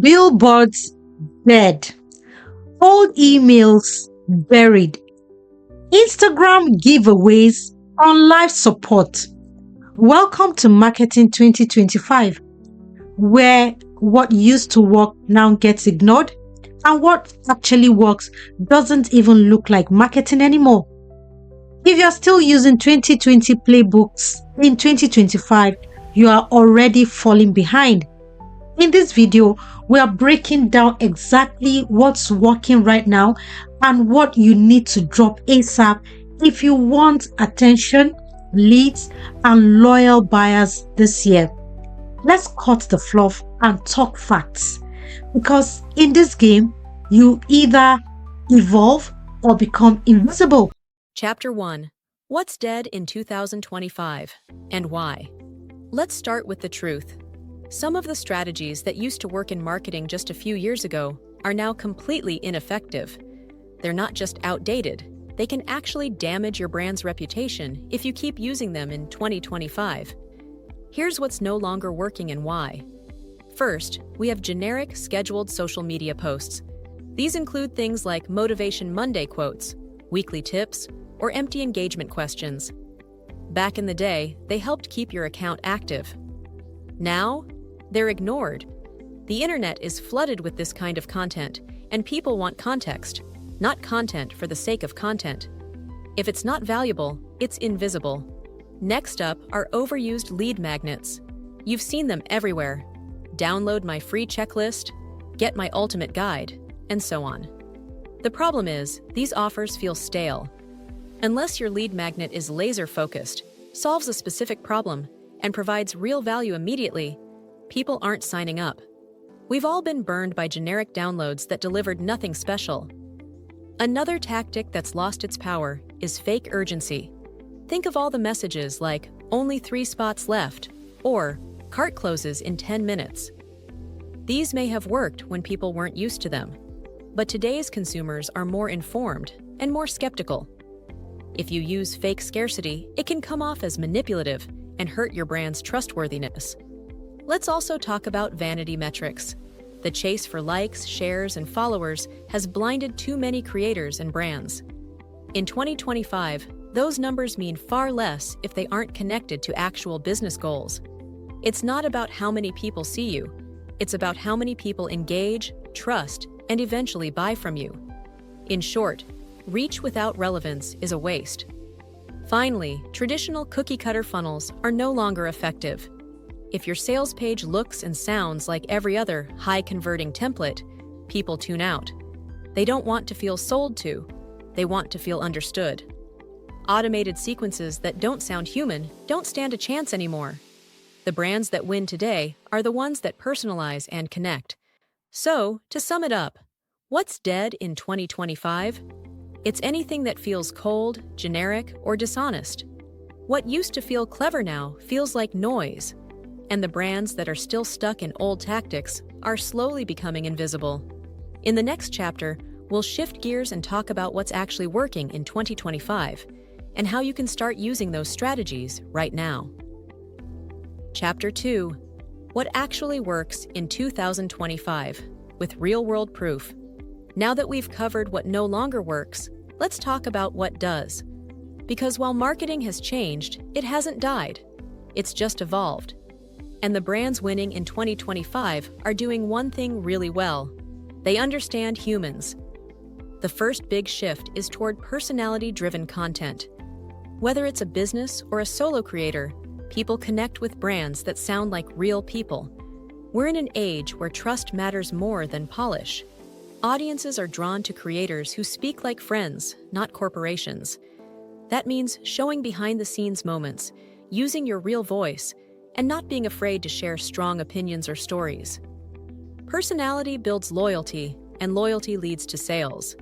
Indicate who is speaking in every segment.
Speaker 1: Billboards dead. Old emails buried. Instagram giveaways on live support. Welcome to Marketing 2025, where what used to work now gets ignored and what actually works doesn't even look like marketing anymore. If you're still using 2020 playbooks in 2025, you are already falling behind. In this video, we are breaking down exactly what's working right now and what you need to drop ASAP if you want attention, leads, and loyal buyers this year. Let's cut the fluff and talk facts. Because in this game, you either evolve or become invisible.
Speaker 2: Chapter 1. What's dead in 2025 and why? Let's start with the truth. Some of the strategies that used to work in marketing just a few years ago are now completely ineffective. They're not just outdated, they can actually damage your brand's reputation if you keep using them in 2025. Here's what's no longer working and why. First, we have generic, scheduled social media posts. These include things like Motivation Monday quotes, weekly tips, or empty engagement questions. Back in the day, they helped keep your account active. Now, they're ignored. The internet is flooded with this kind of content, and people want context, not content for the sake of content. If it's not valuable, it's invisible. Next up are overused lead magnets. You've seen them everywhere. Download my free checklist, get my ultimate guide, and so on. The problem is, these offers feel stale. Unless your lead magnet is laser-focused, solves a specific problem, and provides real value immediately, people aren't signing up. We've all been burned by generic downloads that delivered nothing special. Another tactic that's lost its power is fake urgency. Think of all the messages like, "Only 3 spots left," or "Cart closes in 10 minutes." These may have worked when people weren't used to them, but today's consumers are more informed and more skeptical. If you use fake scarcity, it can come off as manipulative and hurt your brand's trustworthiness. Let's also talk about vanity metrics. The chase for likes, shares, and followers has blinded too many creators and brands. In 2025, those numbers mean far less if they aren't connected to actual business goals. It's not about how many people see you. It's about how many people engage, trust, and eventually buy from you. In short, reach without relevance is a waste. Finally, traditional cookie-cutter funnels are no longer effective. If your sales page looks and sounds like every other high-converting template, people tune out. They don't want to feel sold to. They want to feel understood. Automated sequences that don't sound human don't stand a chance anymore. The brands that win today are the ones that personalize and connect. So, to sum it up, what's dead in 2025? It's anything that feels cold, generic, or dishonest. What used to feel clever now feels like noise. And the brands that are still stuck in old tactics are slowly becoming invisible. In the next chapter, we'll shift gears and talk about what's actually working in 2025 and how you can start using those strategies right now. Chapter 2. What actually works in 2025 with real-world proof. Now that we've covered what no longer works, let's talk about what does. Because while marketing has changed, it hasn't died. It's just evolved. And the brands winning in 2025 are doing one thing really well. They understand humans. The first big shift is toward personality-driven content. Whether it's a business or a solo creator, people connect with brands that sound like real people. We're in an age where trust matters more than polish. Audiences are drawn to creators who speak like friends, not corporations. That means showing behind-the-scenes moments, using your real voice, and not being afraid to share strong opinions or stories. Personality builds loyalty, and loyalty leads to sales.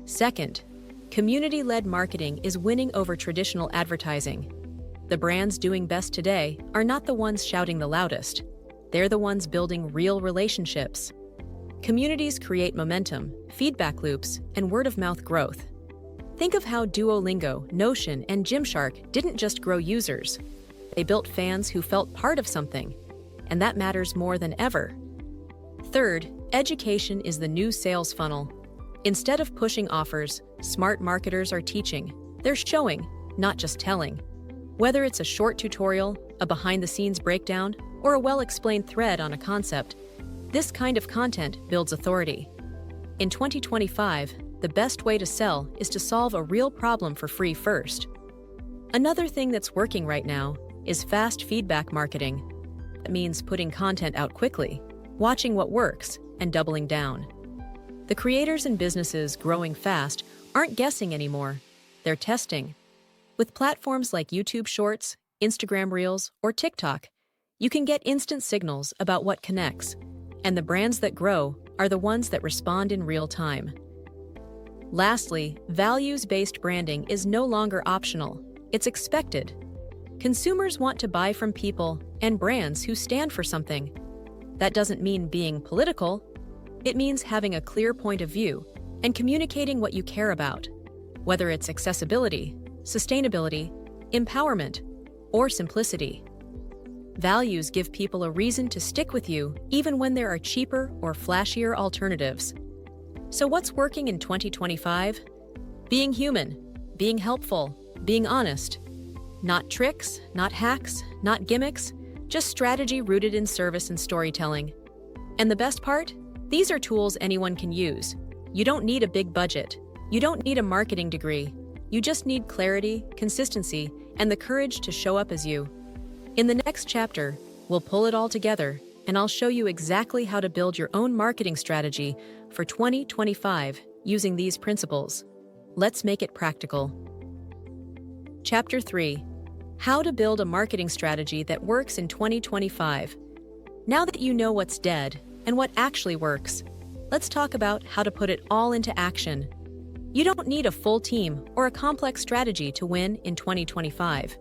Speaker 2: Second, community-led marketing is winning over traditional advertising. The brands doing best today are not the ones shouting the loudest. They're the ones building real relationships. Communities create momentum, feedback loops, and word-of-mouth growth. Think of how Duolingo, Notion, and Gymshark didn't just grow users. They built fans who felt part of something, and that matters more than ever. Third, education is the new sales funnel. Instead of pushing offers, smart marketers are teaching. They're showing, not just telling. Whether it's a short tutorial, a behind-the-scenes breakdown, or a well-explained thread on a concept, this kind of content builds authority. In 2025, the best way to sell is to solve a real problem for free first. Another thing that's working right now is fast feedback marketing. That means putting content out quickly, watching what works, and doubling down. The creators and businesses growing fast aren't guessing anymore. They're testing. With platforms like YouTube Shorts, Instagram Reels, or TikTok, you can get instant signals about what connects, and the brands that grow are the ones that respond in real time. Lastly, values-based branding is no longer optional. It's expected. Consumers want to buy from people and brands who stand for something. That doesn't mean being political. It means having a clear point of view and communicating what you care about, whether it's accessibility, sustainability, empowerment, or simplicity. Values give people a reason to stick with you even when there are cheaper or flashier alternatives. So what's working in 2025? Being human, being helpful, being honest. Not tricks, not hacks, not gimmicks, just strategy rooted in service and storytelling. And the best part? These are tools anyone can use. You don't need a big budget. You don't need a marketing degree. You just need clarity, consistency, and the courage to show up as you. In the next chapter, we'll pull it all together, and I'll show you exactly how to build your own marketing strategy for 2025 using these principles. Let's make it practical. Chapter 3. How to build a marketing strategy that works in 2025. Now that you know what's dead and what actually works, let's talk about how to put it all into action. You don't need a full team or a complex strategy to win in 2025.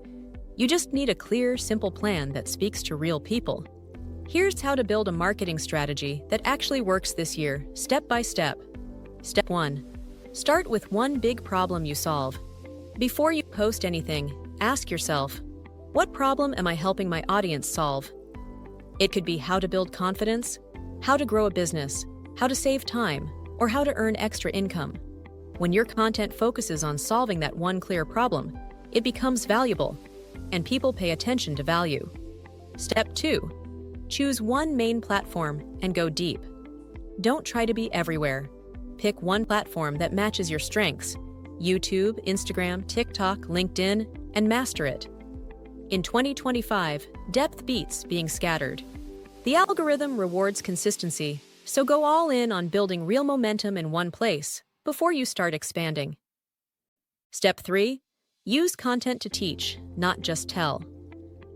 Speaker 2: You just need a clear, simple plan that speaks to real people. Here's how to build a marketing strategy that actually works this year, step by step. Step 1. Start with one big problem you solve. Before you post anything, ask yourself, what problem am I helping my audience solve? It could be how to build confidence, how to grow a business, how to save time, or how to earn extra income. When your content focuses on solving that one clear problem, it becomes valuable, and people pay attention to value. Step 2. Choose one main platform and go deep. Don't try to be everywhere. Pick one platform that matches your strengths: YouTube, Instagram, TikTok, LinkedIn, and master it. In 2025, depth beats being scattered. The algorithm rewards consistency, so go all in on building real momentum in one place before you start expanding. Step 3. Use content to teach, not just tell.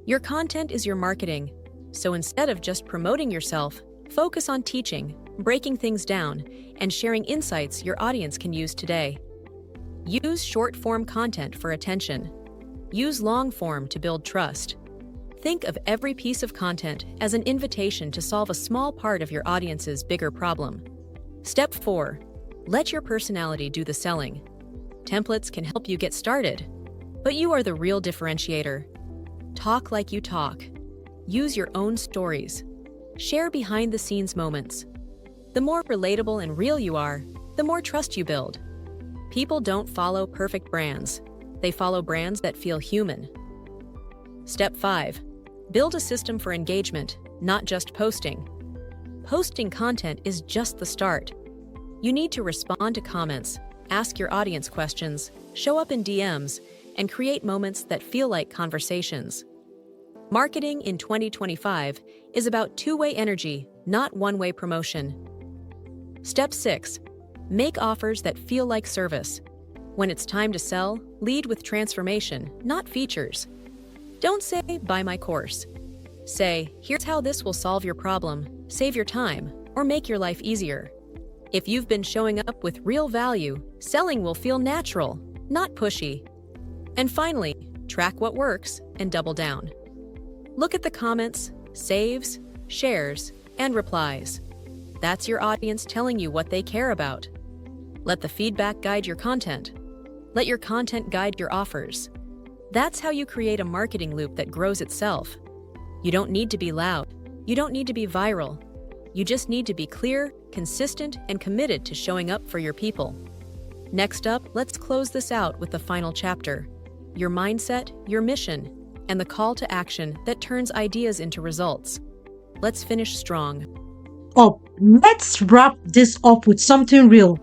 Speaker 2: Your content is your marketing, so instead of just promoting yourself, focus on teaching, breaking things down, and sharing insights your audience can use today. Use short-form content for attention. Use long-form to build trust. Think of every piece of content as an invitation to solve a small part of your audience's bigger problem. Step 4. Let your personality do the selling. Templates can help you get started, but you are the real differentiator. Talk like you talk. Use your own stories. Share behind-the-scenes moments. The more relatable and real you are, the more trust you build. People don't follow perfect brands. They follow brands that feel human. Step 5. Build a system for engagement, not just posting. Posting content is just the start. You need to respond to comments, ask your audience questions, show up in DMs, and create moments that feel like conversations. Marketing in 2025 is about two-way energy, not one-way promotion. Step 6. Make offers that feel like service. When it's time to sell, lead with transformation, not features. Don't say, buy my course. Say, here's how this will solve your problem, save your time, or make your life easier. If you've been showing up with real value, selling will feel natural, not pushy. And finally, track what works and double down. Look at the comments, saves, shares, and replies. That's your audience telling you what they care about. Let the feedback guide your content. Let your content guide your offers. That's how you create a marketing loop that grows itself. You don't need to be loud. You don't need to be viral. You just need to be clear, consistent, and committed to showing up for your people. Next up, let's close this out with the final chapter: your mindset, your mission, and the call to action that turns ideas into results. Let's finish strong.
Speaker 1: Let's wrap this up with something real.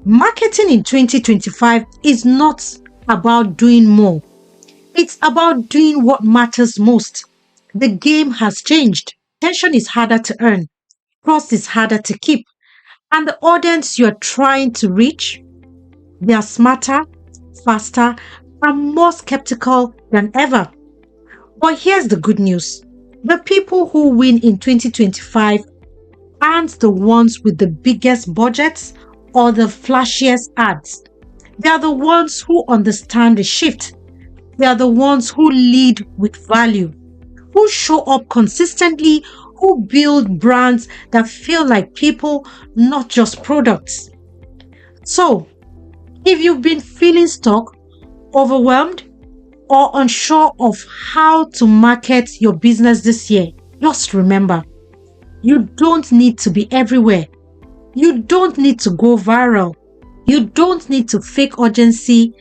Speaker 1: Marketing in 2025 is not about doing more. It's about doing what matters most. The game has changed. Attention is harder to earn. Trust is harder to keep. And the audience you're trying to reach, they are smarter, faster, and more skeptical than ever. But here's the good news. The people who win in 2025 aren't the ones with the biggest budgets or the flashiest ads. They are the ones who understand the shift. They are the ones who lead with value, who show up consistently, who build brands that feel like people, not just products. So, if you've been feeling stuck, overwhelmed, or unsure of how to market your business this year, just remember, you don't need to be everywhere. You don't need to go viral. You don't need to fake urgency,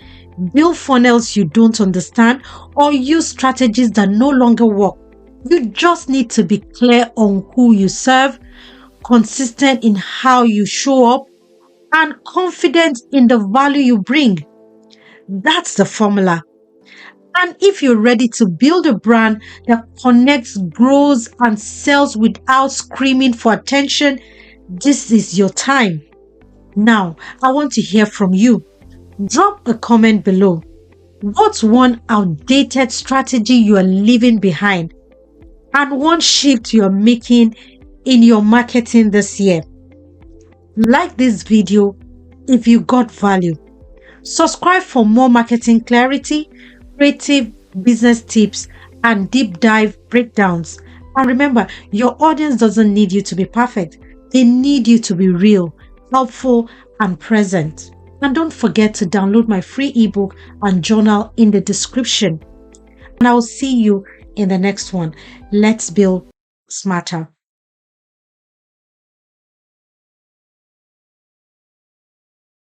Speaker 1: build funnels you don't understand, or use strategies that no longer work. You just need to be clear on who you serve, consistent in how you show up, and confident in the value you bring. That's the formula. And if you're ready to build a brand that connects, grows, and sells without screaming for attention, this is your time. Now, I want to hear from you. Drop a comment below. What's one outdated strategy you are leaving behind? And one shift you are making in your marketing this year? Like this video if you got value. Subscribe for more marketing clarity, creative business tips, and deep dive breakdowns. And remember, your audience doesn't need you to be perfect. They need you to be real, helpful, and present. And don't forget to download my free ebook and journal in the description. And I'll see you in the next one. Let's build smarter.